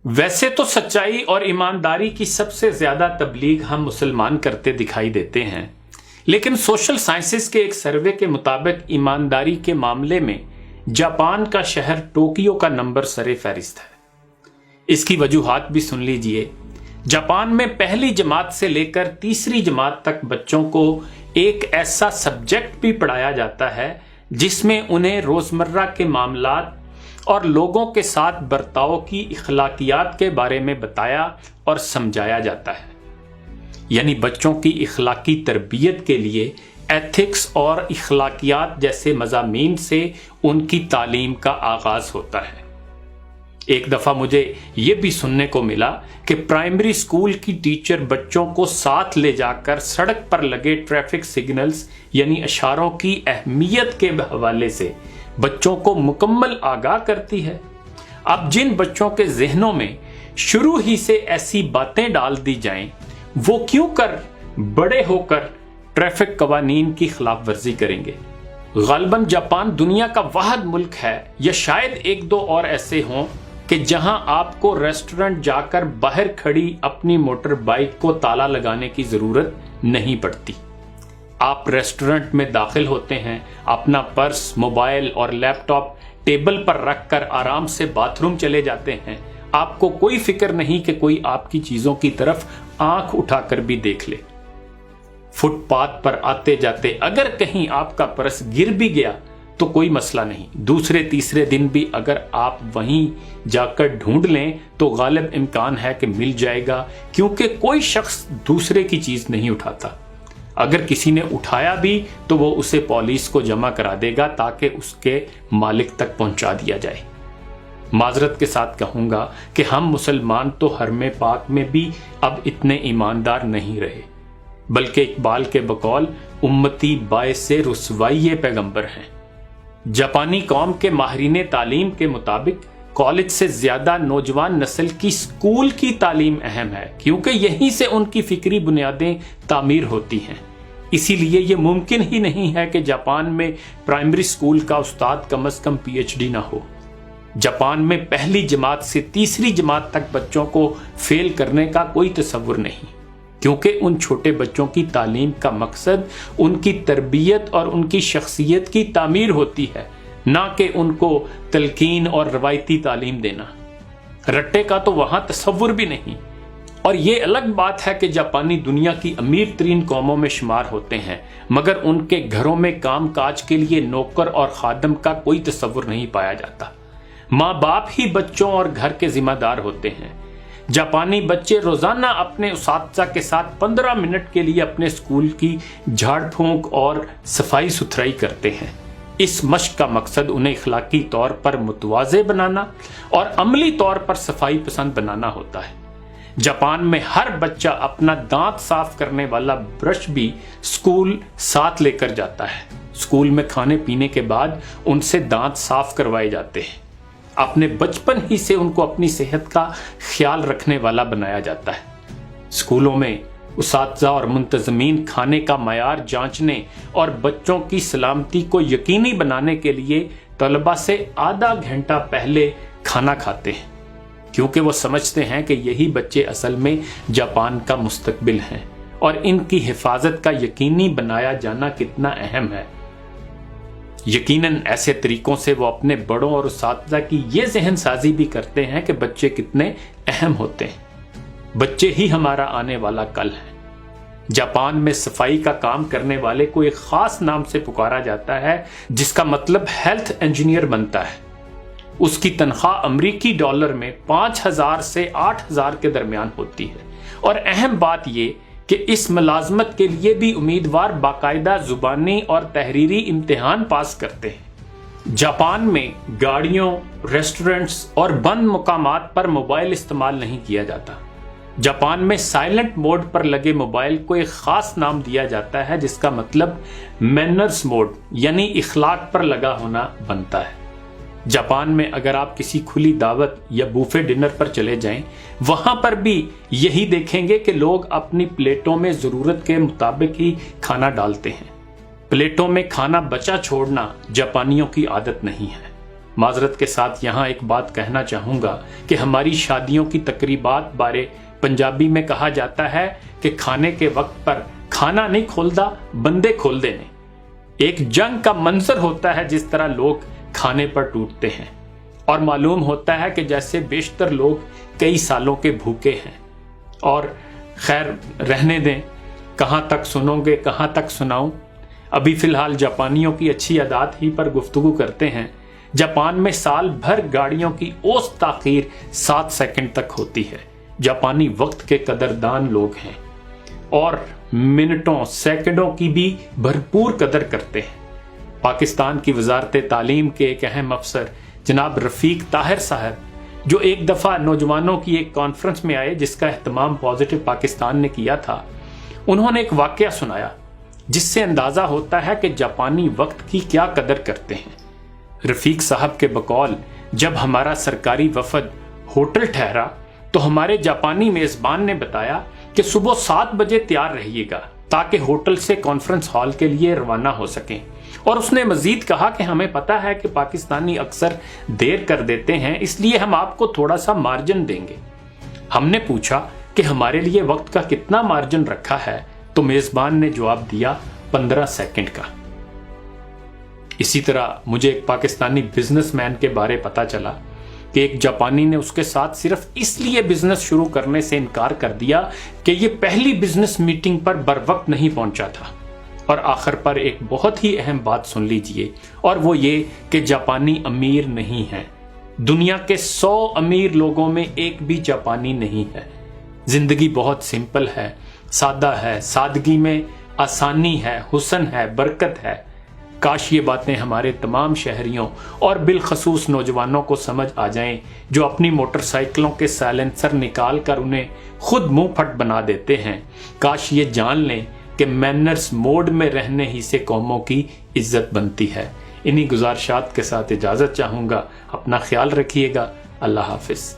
ویسے تو سچائی اور ایمانداری کی سب سے زیادہ تبلیغ ہم مسلمان کرتے دکھائی دیتے ہیں، لیکن سوشل سائنسز کے ایک سروے کے مطابق ایمانداری کے معاملے میں جاپان کا شہر ٹوکیو کا نمبر سر فہرست ہے۔ اس کی وجوہات بھی سن لیجئے۔ جاپان میں پہلی جماعت سے لے کر تیسری جماعت تک بچوں کو ایک ایسا سبجیکٹ بھی پڑھایا جاتا ہے جس میں انہیں روزمرہ کے معاملات اور لوگوں کے ساتھ برتاؤ کی اخلاقیات کے بارے میں بتایا اور سمجھایا جاتا ہے۔ یعنی بچوں کی اخلاقی تربیت کے لیے ایتھکس اور اخلاقیات جیسے مضامین سے ان کی تعلیم کا آغاز ہوتا ہے۔ ایک دفعہ مجھے یہ بھی سننے کو ملا کہ پرائمری سکول کی ٹیچر بچوں کو ساتھ لے جا کر سڑک پر لگے ٹریفک سگنلز یعنی اشاروں کی اہمیت کے حوالے سے بچوں کو مکمل آگاہ کرتی ہے۔ اب جن بچوں کے ذہنوں میں شروع ہی سے ایسی باتیں ڈال دی جائیں، وہ کیوں کر بڑے ہو کر ٹریفک قوانین کی خلاف ورزی کریں گے؟ غالباً جاپان دنیا کا واحد ملک ہے، یا شاید ایک دو اور ایسے ہوں، کہ جہاں آپ کو ریسٹورنٹ جا کر باہر کھڑی اپنی موٹر بائیک کو تالا لگانے کی ضرورت نہیں پڑتی۔ آپ ریسٹورنٹ میں داخل ہوتے ہیں، اپنا پرس، موبائل اور لیپ ٹاپ ٹیبل پر رکھ کر آرام سے باتھ روم چلے جاتے ہیں۔ آپ کو کوئی فکر نہیں کہ کوئی آپ کی چیزوں کی طرف آنکھ اٹھا کر بھی دیکھ لے۔ فٹ پاتھ پر آتے جاتے اگر کہیں آپ کا پرس گر بھی گیا تو کوئی مسئلہ نہیں، دوسرے تیسرے دن بھی اگر آپ وہیں جا کر ڈھونڈ لیں تو غالب امکان ہے کہ مل جائے گا، کیونکہ کوئی شخص دوسرے کی چیز نہیں اٹھاتا۔ اگر کسی نے اٹھایا بھی تو وہ اسے پولیس کو جمع کرا دے گا تاکہ اس کے مالک تک پہنچا دیا جائے۔ معذرت کے ساتھ کہوں گا کہ ہم مسلمان تو حرم پاک میں بھی اب اتنے ایماندار نہیں رہے، بلکہ اقبال کے بقول امتی باعث رسوائی پیغمبر ہیں۔ جاپانی قوم کے ماہرین تعلیم کے مطابق کالج سے زیادہ نوجوان نسل کی سکول کی تعلیم اہم ہے، کیونکہ یہیں سے ان کی فکری بنیادیں تعمیر ہوتی ہیں۔ اسی لیے یہ ممکن ہی نہیں ہے کہ جاپان میں پرائمری سکول کا استاد کم از کم پی ایچ ڈی نہ ہو۔ جاپان میں پہلی جماعت سے تیسری جماعت تک بچوں کو فیل کرنے کا کوئی تصور نہیں، کیونکہ ان چھوٹے بچوں کی تعلیم کا مقصد ان کی تربیت اور ان کی شخصیت کی تعمیر ہوتی ہے، نہ کہ ان کو تلقین اور روایتی تعلیم دینا۔ رٹے کا تو وہاں تصور بھی نہیں۔ اور یہ الگ بات ہے کہ جاپانی دنیا کی امیر ترین قوموں میں شمار ہوتے ہیں، مگر ان کے گھروں میں کام کاج کے لیے نوکر اور خادم کا کوئی تصور نہیں پایا جاتا۔ ماں باپ ہی بچوں اور گھر کے ذمہ دار ہوتے ہیں۔ جاپانی بچے روزانہ اپنے اساتذہ کے ساتھ 15 منٹ کے لیے اپنے سکول کی جھاڑ پھونک اور صفائی ستھرائی کرتے ہیں۔ اس مشق کا مقصد انہیں اخلاقی طور پر متواضع بنانا اور عملی طور پر صفائی پسند بنانا ہوتا ہے۔ جاپان میں ہر بچہ اپنا دانت صاف کرنے والا برش بھی سکول ساتھ لے کر جاتا ہے۔ سکول میں کھانے پینے کے بعد ان سے دانت صاف کروائے جاتے ہیں۔ اپنے بچپن ہی سے ان کو اپنی صحت کا خیال رکھنے والا بنایا جاتا ہے۔ سکولوں میں اساتذہ اور منتظمین کھانے کا معیار جانچنے اور بچوں کی سلامتی کو یقینی بنانے کے لیے طلباء سے آدھا گھنٹہ پہلے کھانا کھاتے ہیں، کیونکہ وہ سمجھتے ہیں کہ یہی بچے اصل میں جاپان کا مستقبل ہیں اور ان کی حفاظت کا یقینی بنایا جانا کتنا اہم ہے۔ یقیناً ایسے طریقوں سے وہ اپنے بڑوں اور اساتذہ کی یہ ذہن سازی بھی کرتے ہیں کہ بچے کتنے اہم ہوتے ہیں۔ بچے ہی ہمارا آنے والا کل ہے۔ جاپان میں صفائی کا کام کرنے والے کو ایک خاص نام سے پکارا جاتا ہے جس کا مطلب ہیلتھ انجینئر بنتا ہے۔ اس کی تنخواہ امریکی ڈالر میں 5,000 سے 8,000 کے درمیان ہوتی ہے، اور اہم بات یہ کہ اس ملازمت کے لیے بھی امیدوار باقاعدہ زبانی اور تحریری امتحان پاس کرتے ہیں۔ جاپان میں گاڑیوں، ریسٹورنٹس اور بند مقامات پر موبائل استعمال نہیں کیا جاتا۔ جاپان میں سائلنٹ موڈ پر لگے موبائل کو ایک خاص نام دیا جاتا ہے جس کا مطلب مینرز موڈ یعنی اخلاق پر لگا ہونا بنتا ہے۔ جاپان میں اگر آپ کسی کھلی دعوت یا بوفے ڈنر پر چلے جائیں، وہاں پر بھی یہی دیکھیں گے کہ لوگ اپنی پلیٹوں میں ضرورت کے مطابق ہی کھانا ڈالتے ہیں۔ پلیٹوں میں کھانا بچا چھوڑنا جاپانیوں کی عادت نہیں ہے۔ معذرت کے ساتھ یہاں ایک بات کہنا چاہوں گا کہ ہماری شادیوں کی تقریبات بارے پنجابی میں کہا جاتا ہے کہ کھانے کے وقت پر کھانا نہیں کھولدا، بندے کھول دینے۔ ایک جنگ کا منظر ہوتا ہے جس طرح لوگ کھانے پر ٹوٹتے ہیں، اور معلوم ہوتا ہے کہ جیسے بیشتر لوگ کئی سالوں کے بھوکے ہیں۔ اور خیر رہنے دیں، کہاں تک سنو گے، کہاں تک سناؤں۔ ابھی فی الحال جاپانیوں کی اچھی عادات ہی پر گفتگو کرتے ہیں۔ جاپان میں سال بھر گاڑیوں کی اوسط تاخیر 7 سیکنڈ تک ہوتی ہے۔ جاپانی وقت کے قدردان لوگ ہیں اور منٹوں سیکنڈوں کی بھی بھرپور قدر کرتے ہیں۔ پاکستان کی وزارت تعلیم کے ایک اہم افسر جناب رفیق طاہر صاحب، جو ایک دفعہ نوجوانوں کی ایک کانفرنس میں آئے جس کا اہتمام پازیٹو پاکستان نے کیا تھا، انہوں نے ایک واقعہ سنایا جس سے اندازہ ہوتا ہے کہ جاپانی وقت کی کیا قدر کرتے ہیں۔ رفیق صاحب کے بقول جب ہمارا سرکاری وفد ہوٹل ٹھہرا تو ہمارے جاپانی میزبان نے بتایا کہ صبح 7 بجے تیار رہیے گا تاکہ ہوٹل سے کانفرنس ہال کے لیے روانہ ہو سکیں، اور اس نے مزید کہا کہ ہمیں پتا ہے کہ پاکستانی اکثر دیر کر دیتے ہیں، اس لیے ہم آپ کو تھوڑا سا مارجن دیں گے۔ ہم نے پوچھا کہ ہمارے لیے وقت کا کتنا مارجن رکھا ہے تو میزبان نے جواب دیا 15 سیکنڈ کا۔ اسی طرح مجھے ایک پاکستانی بزنس مین کے بارے پتا چلا کہ ایک جاپانی نے اس کے ساتھ صرف اس لیے بزنس شروع کرنے سے انکار کر دیا کہ یہ پہلی بزنس میٹنگ پر بروقت نہیں پہنچا تھا۔ اور آخر پر ایک بہت ہی اہم بات سن لیجئے، اور وہ یہ کہ جاپانی امیر نہیں ہیں۔ دنیا کے 100 امیر لوگوں میں ایک بھی جاپانی نہیں ہے۔ زندگی بہت سمپل ہے، سادہ ہے، سادگی میں آسانی ہے، حسن ہے، برکت ہے۔ کاش یہ باتیں ہمارے تمام شہریوں اور بالخصوص نوجوانوں کو سمجھ آ جائیں جو اپنی موٹر سائیکلوں کے سائلنسر نکال کر انہیں خود منہ پھٹ بنا دیتے ہیں۔ کاش یہ جان لیں کہ مینرز موڈ میں رہنے ہی سے قوموں کی عزت بنتی ہے۔ انہی گزارشات کے ساتھ اجازت چاہوں گا۔ اپنا خیال رکھیے گا۔ اللہ حافظ۔